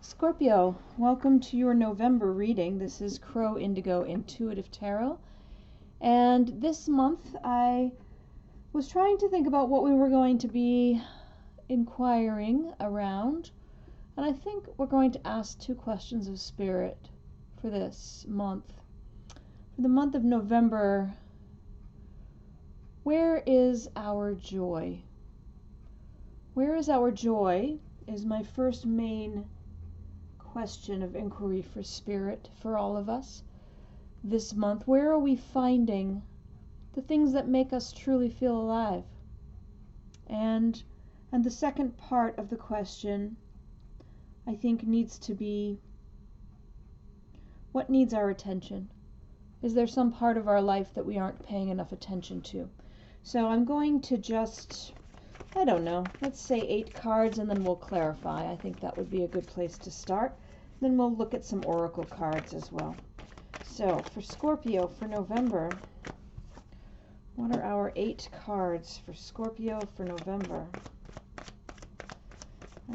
Scorpio, welcome to your November reading. This is Crow Indigo Intuitive Tarot. And this month I was trying to think about what we were going to be inquiring around. And I think we're going to ask two questions of spirit for this month. For the month of November, where is our joy? Where is our joy is my first main question of inquiry for spirit for all of us this month. Where are we finding the things that make us truly feel alive? And the second part of the question, I think, needs to be, what needs our attention? Is there some part of our life that we aren't paying enough attention to? So I'm going to just, I don't know, let's say 8 cards and then we'll clarify. I think that would be a good place to start. Then we'll look at some oracle cards as well. So for Scorpio for November, what are our 8 cards for Scorpio for November?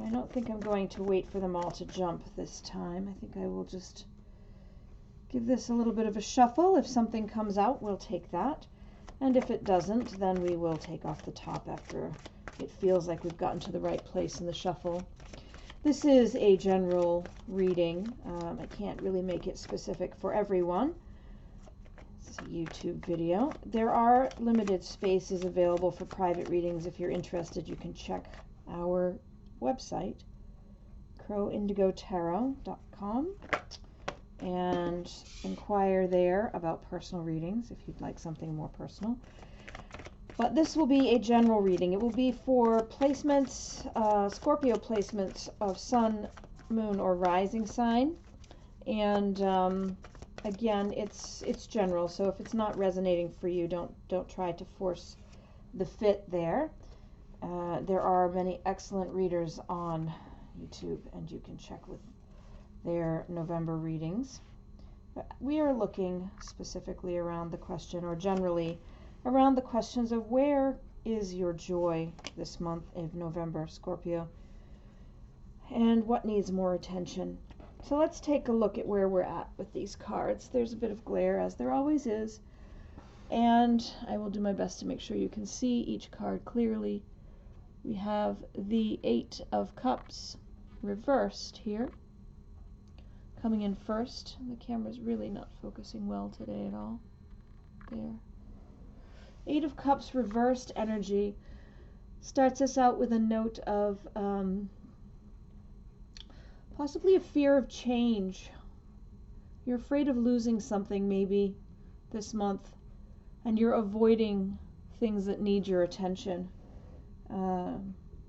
I don't think I'm going to wait for them all to jump this time. I think I will just give this a little bit of a shuffle. If something comes out, we'll take that. And if it doesn't, then we will take off the top after it feels like we've gotten to the right place in the shuffle. This is a general reading. I can't really make it specific for everyone. It's a YouTube video. There are limited spaces available for private readings. If you're interested, you can check our website, crowindigotarot.com, and inquire there about personal readings if you'd like something more personal. But this will be a general reading. It will be for placements, Scorpio placements of sun, moon, or rising sign. And again, it's general. So if it's not resonating for you, don't try to force the fit there. There are many excellent readers on YouTube, and you can check with their November readings. But we are looking specifically around the question, or generally around the questions of where is your joy this month of November, Scorpio, and what needs more attention. So let's take a look at where we're at with these cards. There's a bit of glare, as there always is, and I will do my best to make sure you can see each card clearly. We have the 8 of Cups reversed here, coming in first. The camera's really not focusing well today at all. There. 8 of Cups reversed energy starts us out with a note of possibly a fear of change. You're afraid of losing something maybe this month, and you're avoiding things that need your attention.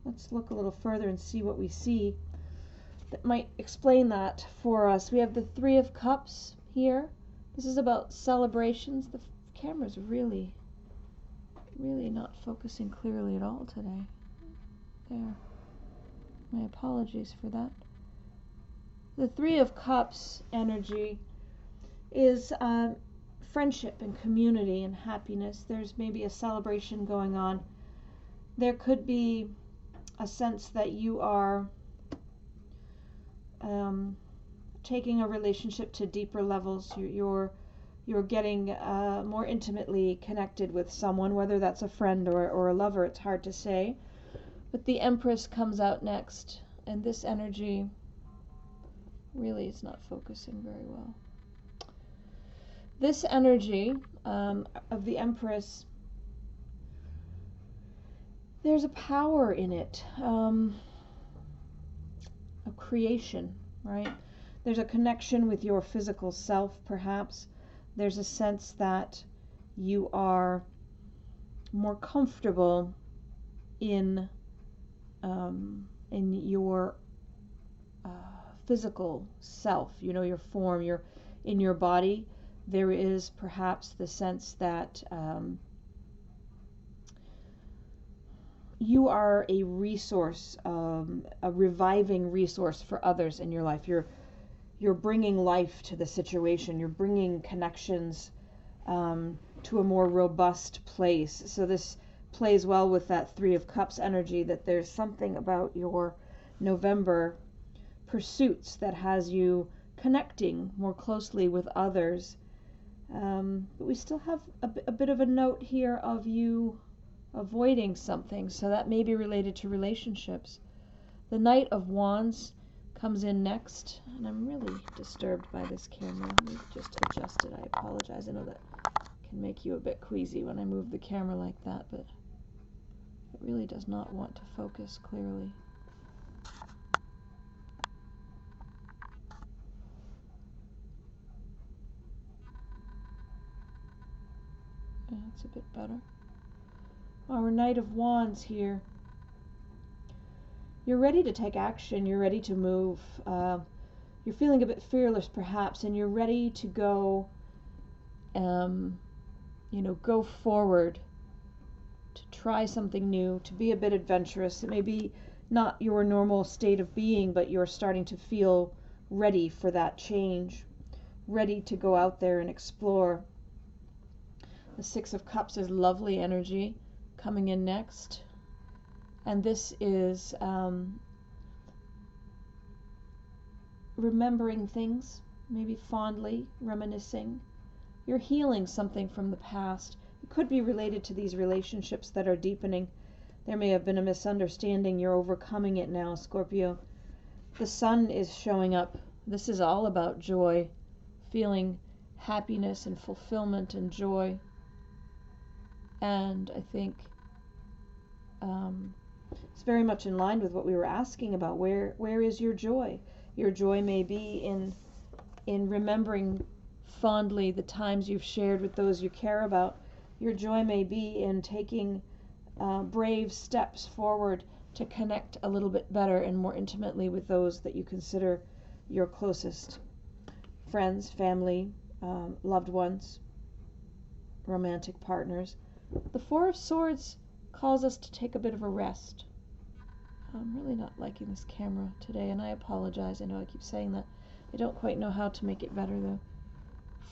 Let's look a little further and see what we see that might explain that for us. We have the 3 of Cups here. This is about celebrations. The camera's really not focusing clearly at all today. There. My apologies for that. The 3 of Cups energy is friendship and community and happiness. There's maybe a celebration going on. There could be a sense that you are taking a relationship to deeper levels. You're getting more intimately connected with someone, whether that's a friend or a lover. It's hard to say. But the Empress comes out next, and this energy really is not focusing very well. This energy of the Empress, there's a power in it, of creation, right? There's a connection with your physical self, perhaps. There's a sense that you are more comfortable in your physical self, you know, your form, in your body. There is perhaps the sense that you are a resource, a reviving resource for others in your life. You're bringing life to the situation. You're bringing connections to a more robust place. So this plays well with that 3 of Cups energy, that there's something about your November pursuits that has you connecting more closely with others. But we still have a bit of a note here of you avoiding something, so that may be related to relationships. The Knight of Wands comes in next, and I'm really disturbed by this camera. Let me just adjust it. I apologize. I know that can make you a bit queasy when I move the camera like that, but it really does not want to focus clearly. Yeah, that's a bit better. Our Knight of Wands here. You're ready to take action. You're ready to move. You're feeling a bit fearless, perhaps, and you're ready to go, go forward, to try something new, to be a bit adventurous. It may be not your normal state of being, but you're starting to feel ready for that change, ready to go out there and explore. The Six of Cups is lovely energy coming in next. And this is remembering things, maybe fondly, reminiscing. You're healing something from the past. It could be related to these relationships that are deepening. There may have been a misunderstanding. You're overcoming it now, Scorpio. The Sun is showing up. This is all about joy, feeling happiness and fulfillment and joy. And I think it's very much in line with what we were asking about. Where is your joy? Your joy may be in remembering fondly the times you've shared with those you care about. Your joy may be in taking brave steps forward to connect a little bit better and more intimately with those that you consider your closest friends, family, loved ones, romantic partners. The Four of Swords calls us to take a bit of a rest. I'm really not liking this camera today, and I apologize. I know I keep saying that. I don't quite know how to make it better, though.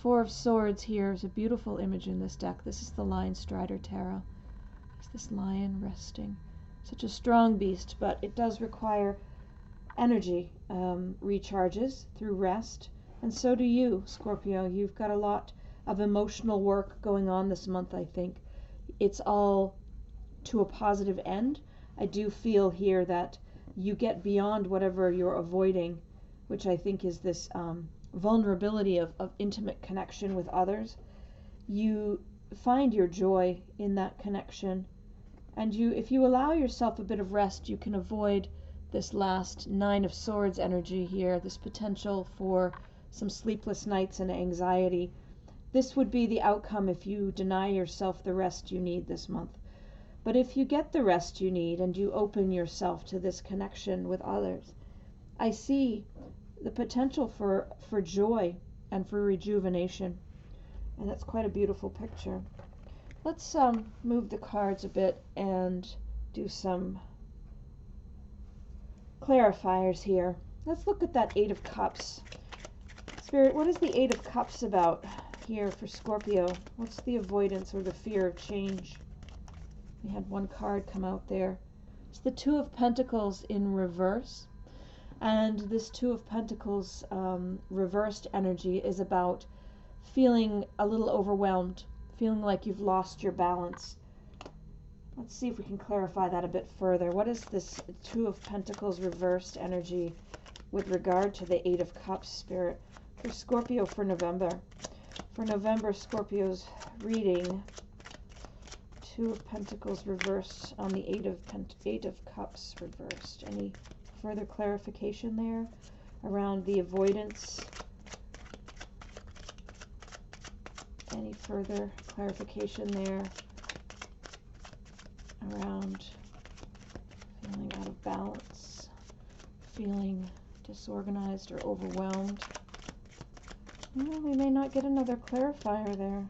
Four of Swords here is a beautiful image in this deck. This is the Lion Strider Tarot. It's this lion resting. Such a strong beast, but it does require energy, recharges through rest. And so do you, Scorpio. You've got a lot of emotional work going on this month, I think. It's all to a positive end. I do feel here that you get beyond whatever you're avoiding, which I think is this vulnerability of intimate connection with others. You find your joy in that connection, and if you allow yourself a bit of rest, you can avoid this last Nine of Swords energy here, this potential for some sleepless nights and anxiety. This would be the outcome if you deny yourself the rest you need this month. But if you get the rest you need and you open yourself to this connection with others, I see the potential for joy and for rejuvenation. And that's quite a beautiful picture. Let's move the cards a bit and do some clarifiers here. Let's look at that Eight of Cups. Spirit, what is the Eight of Cups about here for Scorpio? What's the avoidance or the fear of change? We had one card come out there. It's the Two of Pentacles in reverse. And this Two of Pentacles reversed energy is about feeling a little overwhelmed, feeling like you've lost your balance. Let's see if we can clarify that a bit further. What is this Two of Pentacles reversed energy with regard to the Eight of Cups, Spirit, for Scorpio for November? For November, Scorpio's reading, Two of Pentacles reversed on the Eight of Cups reversed. Any further clarification there around the avoidance? Any further clarification there around feeling out of balance, feeling disorganized or overwhelmed? Well, we may not get another clarifier there.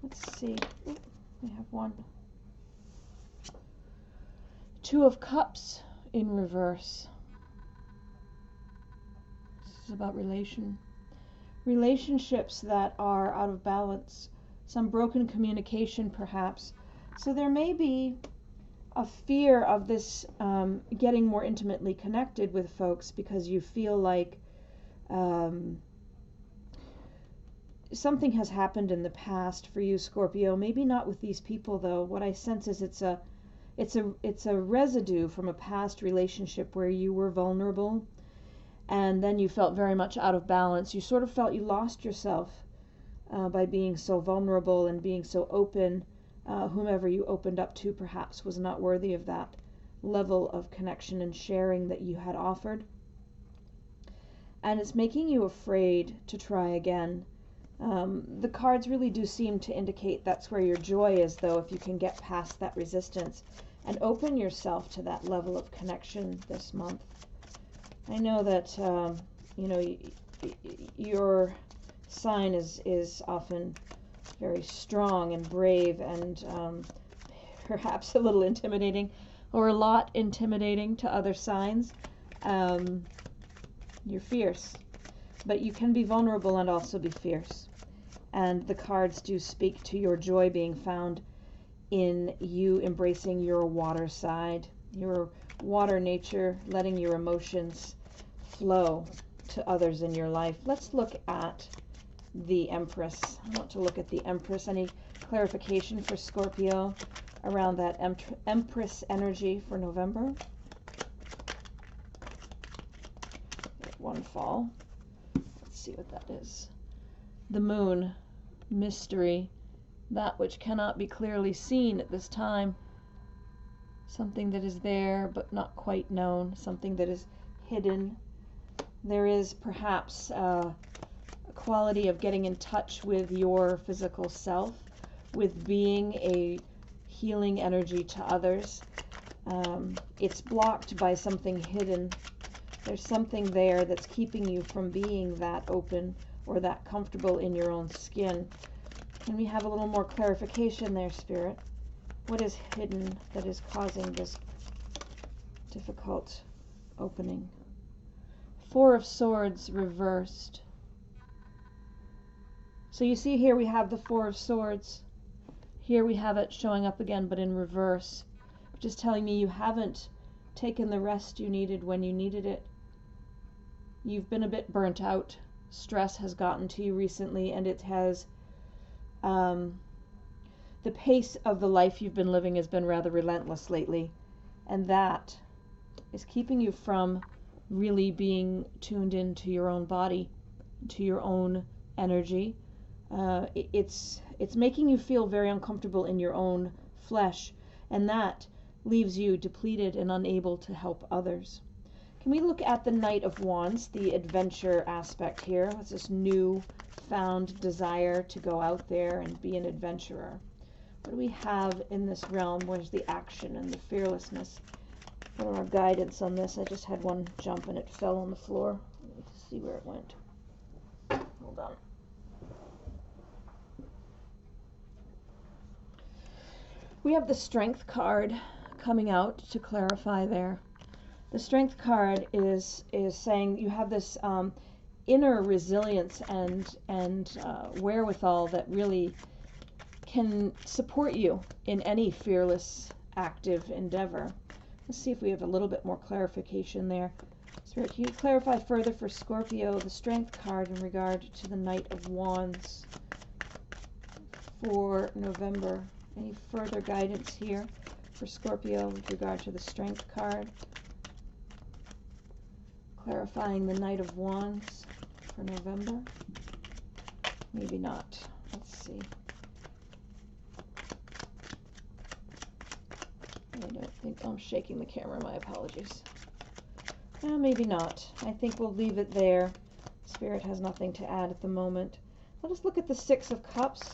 Let's see. Ooh, we have one. Two of Cups in reverse. This is about relationships that are out of balance, some broken communication perhaps. So there may be a fear of this getting more intimately connected with folks because you feel like something has happened in the past for you, Scorpio. Maybe not with these people, though. What I sense is it's a residue from a past relationship where you were vulnerable and then you felt very much out of balance. You sort of felt you lost yourself by being so vulnerable and being so open. Whomever you opened up to perhaps was not worthy of that level of connection and sharing that you had offered. And it's making you afraid to try again. The cards really do seem to indicate that's where your joy is, though, if you can get past that resistance and open yourself to that level of connection this month. I know that, you know, your sign is often very strong and brave and perhaps a little intimidating, or a lot intimidating to other signs. You're fierce, but you can be vulnerable and also be fierce. And the cards do speak to your joy being found in you embracing your water side, your water nature, letting your emotions flow to others in your life. Let's look at the Empress. I want to look at the Empress. Any clarification for Scorpio around that Empress energy for November? One fall. Let's see what that is. The Moon, mystery, that which cannot be clearly seen at this time. Something that is there but not quite known, something that is hidden. There is perhaps a quality of getting in touch with your physical self, with being a healing energy to others. It's blocked by something hidden. There's something there that's keeping you from being that open or that comfortable in your own skin. Can we have a little more clarification there, Spirit? What is hidden that is causing this difficult opening? Four of Swords reversed. So you see here we have the Four of Swords. Here we have it showing up again, but in reverse, which is telling me you haven't taken the rest you needed when you needed it. You've been a bit burnt out. Stress has gotten to you recently, and it has, the pace of the life you've been living has been rather relentless lately, and that is keeping you from really being tuned into your own body, to your own energy. It's making you feel very uncomfortable in your own flesh, and that leaves you depleted and unable to help others. Can we look at the Knight of Wands, the adventure aspect here? What's this new found desire to go out there and be an adventurer? What do we have in this realm? Where's the action and the fearlessness? What are our guidance on this? I just had one jump and it fell on the floor. Let's see where it went. Hold on. We have the Strength card coming out to clarify there. The Strength card is saying you have this inner resilience and wherewithal that really can support you in any fearless, active endeavor. Let's see if we have a little bit more clarification there. Spirit, can you clarify further for Scorpio the Strength card in regard to the Knight of Wands for November? Any further guidance here for Scorpio with regard to the Strength card? Clarifying the Knight of Wands for November? Maybe not. Let's see. I don't think I'm shaking the camera. My apologies. Maybe not. I think we'll leave it there. Spirit has nothing to add at the moment. Let us look at the Six of Cups.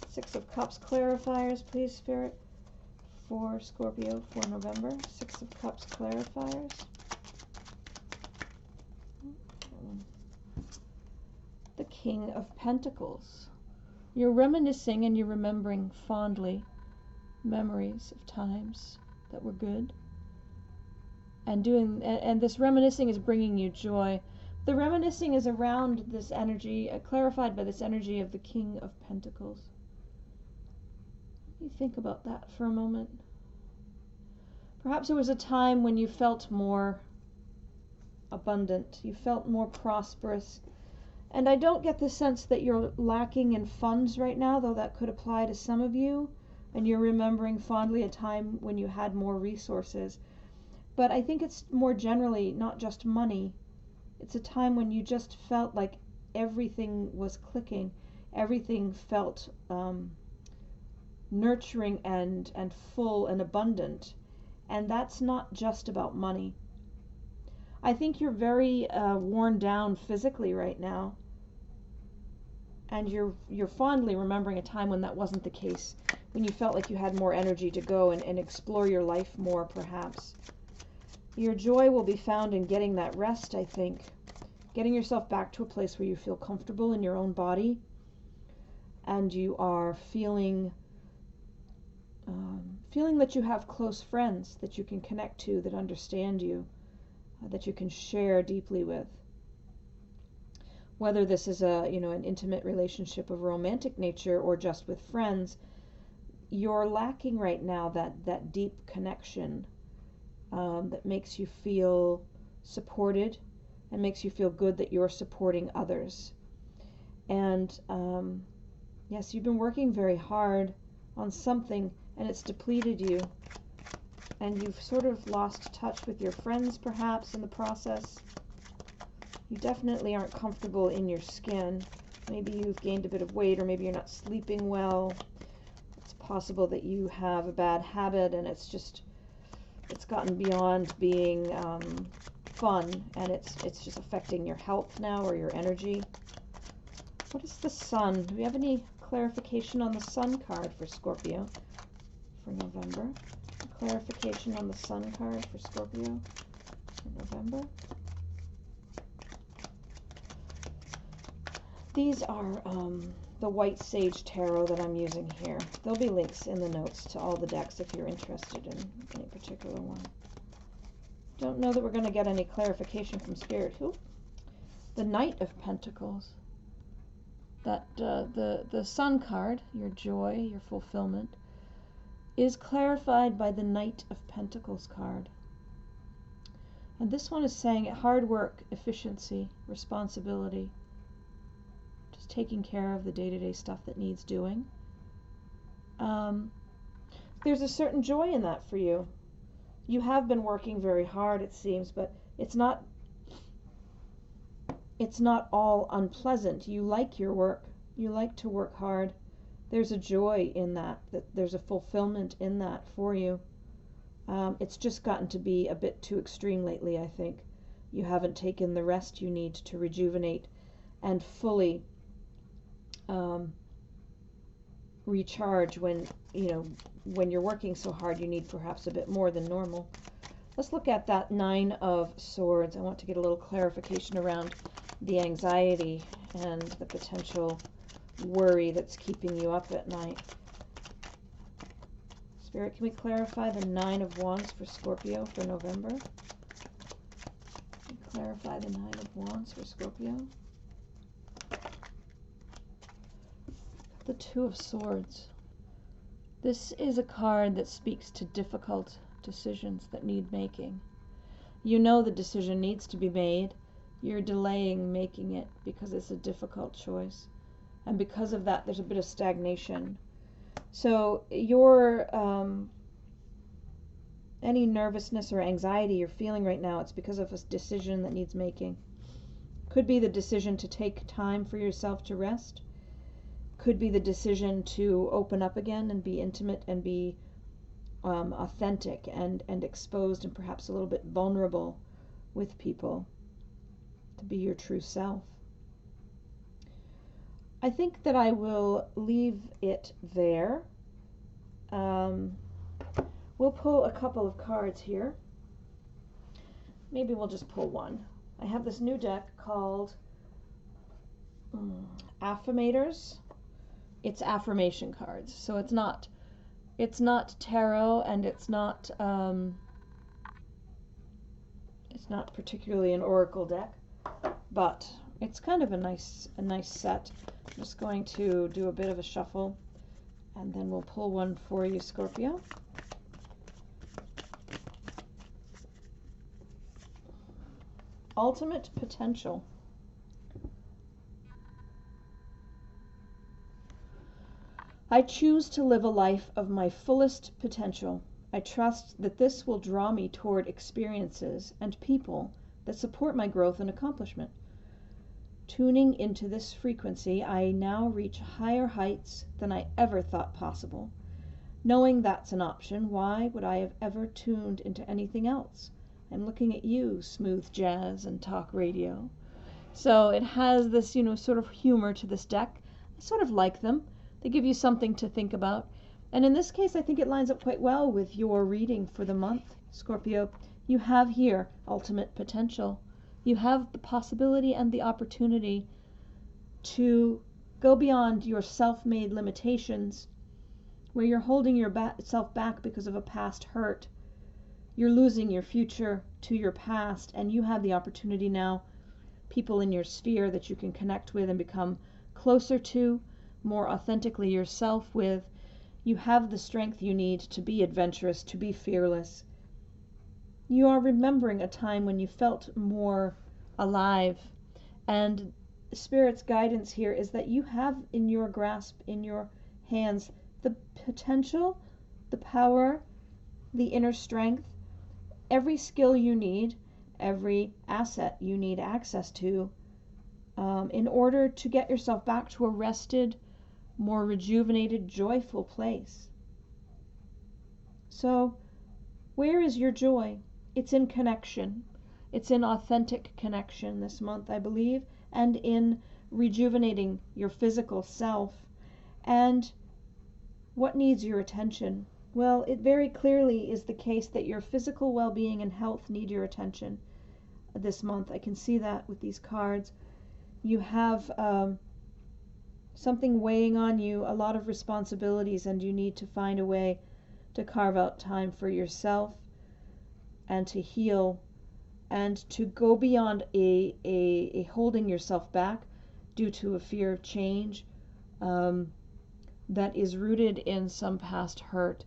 Six of Cups clarifiers, please, Spirit, for Scorpio for November. Six of Cups clarifiers. The King of Pentacles. You're reminiscing and you're remembering fondly memories of times that were good. And this reminiscing is bringing you joy. The reminiscing is around this energy, clarified by this energy of the King of Pentacles. You think about that for a moment. Perhaps it was a time when you felt more abundant, you felt more prosperous. And I don't get the sense that you're lacking in funds right now, though that could apply to some of you, and you're remembering fondly a time when you had more resources. But I think it's more generally not just money. It's a time when you just felt like everything was clicking, everything felt nurturing and full and abundant. And that's not just about money. I think you're very worn down physically right now, and you're fondly remembering a time when that wasn't the case, when you felt like you had more energy to go and explore your life more, perhaps. Your joy will be found in getting that rest, I think, getting yourself back to a place where you feel comfortable in your own body, and you are feeling that you have close friends that you can connect to, that understand you, that you can share deeply with. Whether this is an intimate relationship of romantic nature or just with friends, you're lacking right now that deep connection that makes you feel supported and makes you feel good that you're supporting others. And yes, you've been working very hard on something, and it's depleted you. And you've sort of lost touch with your friends, perhaps, in the process. You definitely aren't comfortable in your skin. Maybe you've gained a bit of weight, or maybe you're not sleeping well. It's possible that you have a bad habit, and it's gotten beyond being fun, and it's just affecting your health now, or your energy. What is the Sun? Do we have any clarification on the Sun card for Scorpio for November? Clarification on the Sun card for Scorpio for November. These are the White Sage Tarot that I'm using here. There'll be links in the notes to all the decks if you're interested in any particular one. Don't know that we're going to get any clarification from Spirit. Who? The Knight of Pentacles. That the Sun card, your joy, your fulfillment, is clarified by the Knight of Pentacles card. And this one is saying hard work, efficiency, responsibility, just taking care of the day-to-day stuff that needs doing. There's a certain joy in that for you. You have been working very hard, it seems, but it's not all unpleasant. You like your work. You like to work hard. There's a joy in that there's a fulfillment in that for you. It's just gotten to be a bit too extreme lately, I think. You haven't taken the rest you need to rejuvenate and fully recharge. When you're working so hard, you need perhaps a bit more than normal. Let's look at that Nine of Swords. I want to get a little clarification around the anxiety and the potential worry that's keeping you up at night. Spirit, can we clarify the Nine of Wands for Scorpio for November? Clarify the Nine of Wands for Scorpio. The Two of Swords. This is a card that speaks to difficult decisions that need making. You know the decision needs to be made. You're delaying making it because it's a difficult choice. And because of that, there's a bit of stagnation. So your any nervousness or anxiety you're feeling right now, it's because of a decision that needs making. Could be the decision to take time for yourself to rest. Could be the decision to open up again and be intimate and be authentic and exposed and perhaps a little bit vulnerable with people, to be your true self. I think that I will leave it there. We'll pull a couple of cards here. Maybe we'll just pull one. I have this new deck called Affirmators. It's affirmation cards, so it's not tarot, and it's not particularly an oracle deck, but it's kind of a nice set. I'm just going to do a bit of a shuffle, and then we'll pull one for you, Scorpio. ultimate potential. I choose to live a life of my fullest potential. I trust that this will draw me toward experiences and people that support my growth and accomplishment. Tuning into this frequency, I now reach higher heights than I ever thought possible. Knowing that's an option, why would I have ever tuned into anything else? I'm looking at you, smooth jazz and talk radio. So it has this, sort of humor to this deck. I sort of like them. They give you something to think about. And in this case, I think it lines up quite well with your reading for the month, Scorpio. You have here ultimate potential. You have the possibility and the opportunity to go beyond your self-made limitations, where you're holding yourself back because of a past hurt. You're losing your future to your past, and you have the opportunity now, people in your sphere that you can connect with and become closer to, more authentically yourself with. You have the strength you need to be adventurous, to be fearless. You are remembering a time when you felt more alive, and Spirit's guidance here is that you have in your grasp, in your hands, the potential, the power, the inner strength, every skill you need, every asset you need access to, in order to get yourself back to a rested, more rejuvenated, joyful place. So, where is your joy? It's in connection. It's in authentic connection this month, I believe, and in rejuvenating your physical self. And what needs your attention? Well, it very clearly is the case that your physical well-being and health need your attention this month. I can see that with these cards. You have something weighing on you, a lot of responsibilities, and you need to find a way to carve out time for yourself and to heal and to go beyond a holding yourself back due to a fear of change that is rooted in some past hurt.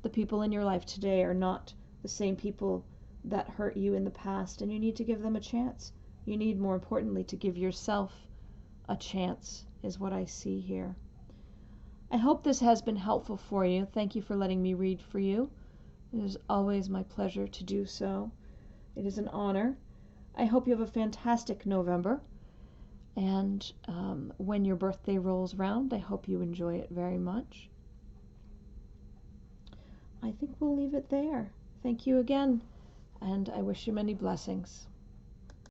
The people in your life today are not the same people that hurt you in the past, and you need to give them a chance. You need, more importantly, to give yourself a chance, is what I see here. I hope this has been helpful for you. Thank you for letting me read for you. It is always my pleasure to do so. It is an honor. I hope you have a fantastic November. And when your birthday rolls round, I hope you enjoy it very much. I think we'll leave it there. Thank you again, and I wish you many blessings.